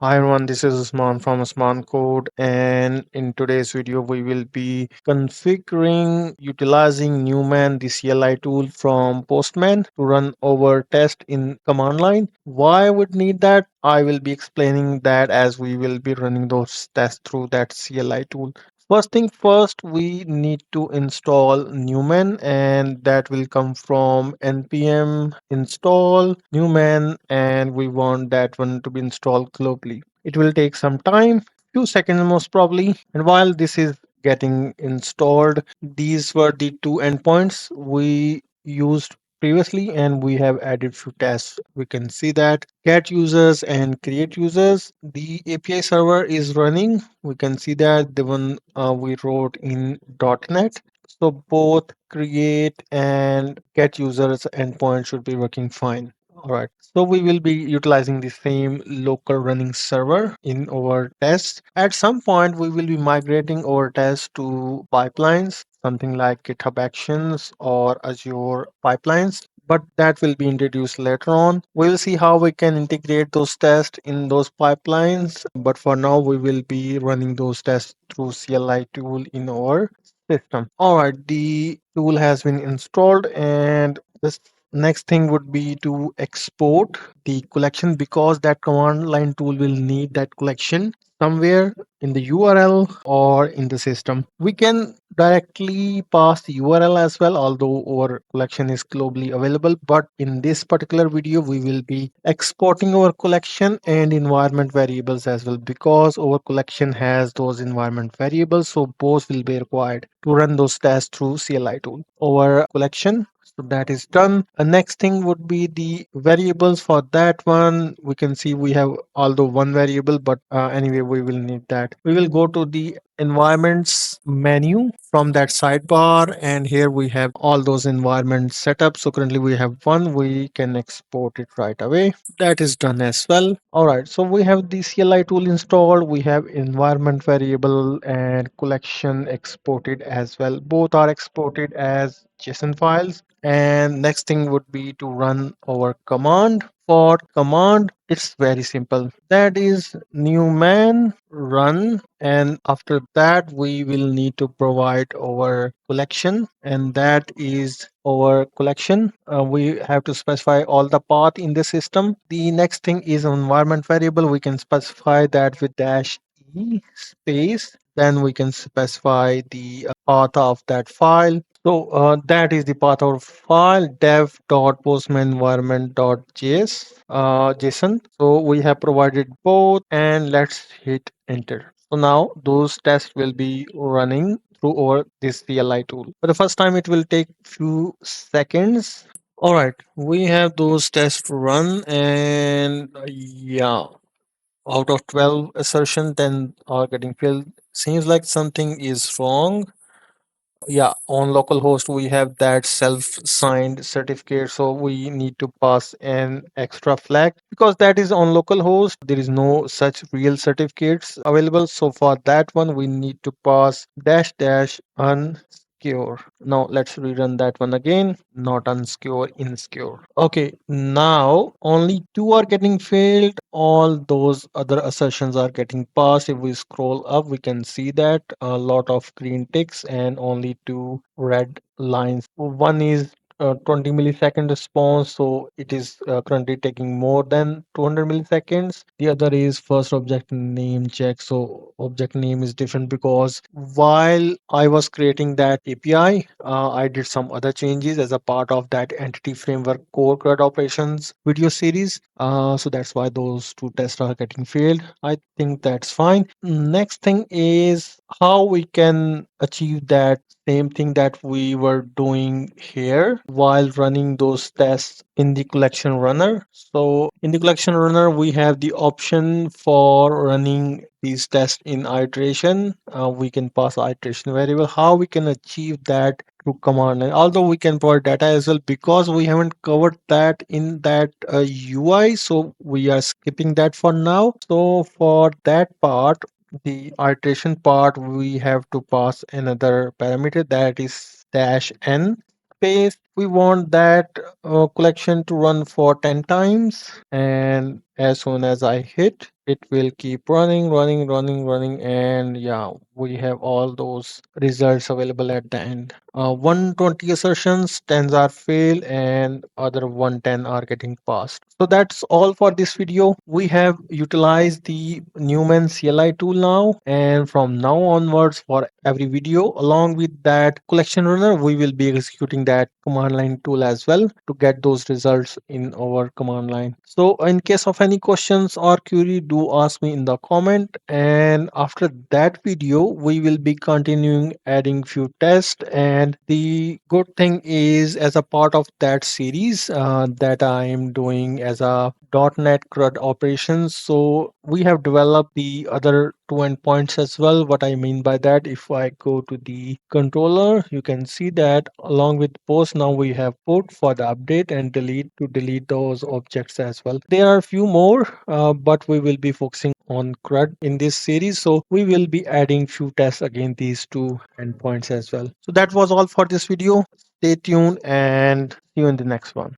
Hi everyone, this is Usman from Usman Code, and in today's video we will be configuring utilizing Newman the CLI tool from Postman to run our test in command line. Why I would need that? I will be explaining that as we will be running those tests through that CLI tool. First thing first, we need to install Newman, and that will come from npm install Newman, and we want that one to be installed globally. It will take some time, few seconds most probably. And while this is getting installed, these were the two endpoints we used previously, and we have added few tests. We can see that get users and create users. The API server is running. We can see that the one we wrote in .NET. So both create and get users endpoint should be working fine. All right. So we will be utilizing the same local running server in our tests. At some point, we will be migrating our tests to pipelines, something like GitHub Actions or Azure pipelines. But that will be introduced later on. We'll see how we can integrate those tests in those pipelines. But for now, we will be running those tests through CLI tool in our system. All right, the tool has been installed, and this next thing would be to export the collection because that command line tool will need that collection somewhere in the URL or in the system. We can directly pass the URL as well, although our collection is globally available. But in this particular video, we will be exporting our collection and environment variables as well because our collection has those environment variables. So both will be required to run those tests through CLI tool. Our collection, so that is done. The next thing would be the variables. For that one, we can see we have although one variable, but anyway, we will need that. We will go to the environments menu from that sidebar, and here we have all those environments set up. So currently we have one. We can export it right away. That is done as well. All right, so we have the CLI tool installed. We have environment variable and collection exported as well. Both are exported as JSON files. And next thing would be to run our command. For command, it's very simple. That is newman run, and after that we will need to provide our collection, and that is our collection. We have to specify all the path in the system. The next thing is environment variable. We can specify that with dash e space. Then we can specify the path of that file. So that is the path of file dev.postmanenvironment.json. So we have provided both, and let's hit enter. So now those tests will be running through our this CLI tool. For the first time, it will take few seconds. All right, we have those tests run, and yeah, out of 12 assertions, 10 are getting filled. Seems like something is wrong. Yeah, on localhost we have that self-signed certificate, so we need to pass an extra flag because that is on localhost. There is no such real certificates available. So for that one, we need to pass dash dash unsecure. Now let's rerun that one again. Not unsecure, insecure. Okay, now only two are getting failed. All those other assertions are getting passed. If we scroll up, we can see that a lot of green ticks and only two red lines. One is 20 millisecond response, so it is currently taking more than 200 milliseconds. The other is first object name check, so object name is different because while I was creating that API, I did some other changes as a part of that entity framework core CRUD operations video series. So that's why those two tests are getting failed. I think that's fine. Next thing is how we can achieve that same thing that we were doing here while running those tests in the collection runner. So in the collection runner, we have the option for running these tests in iteration. We can pass iteration variable. How we can achieve that through command line, although we can provide data as well because we haven't covered that in that UI, so we are skipping that for now. So for that part, the iteration part, we have to pass another parameter that is dash n space. We want that collection to run for 10 times, and as soon as I hit it will keep running, and yeah, we have all those results available at the end. 120 assertions, 10s are failed, and other 110 are getting passed. So that's all for this video. We have utilized the Newman CLI tool now, and from now onwards, for every video, along with that collection runner, we will be executing that command line tool as well to get those results in our command line. So in case of any questions or query, do ask me in the comment, and after that video we will be continuing adding few tests. And the good thing is, as a part of that series that I am doing as a .NET CRUD operations, so we have developed the other two endpoints as well. What I mean by that, if I go to the controller, you can see that along with post, now we have put for the update and delete to delete those objects as well. There are a few more, but we will be focusing on CRUD in this series, so we will be adding few tests against these two endpoints as well. So that was all for this video. Stay tuned and see you in the next one.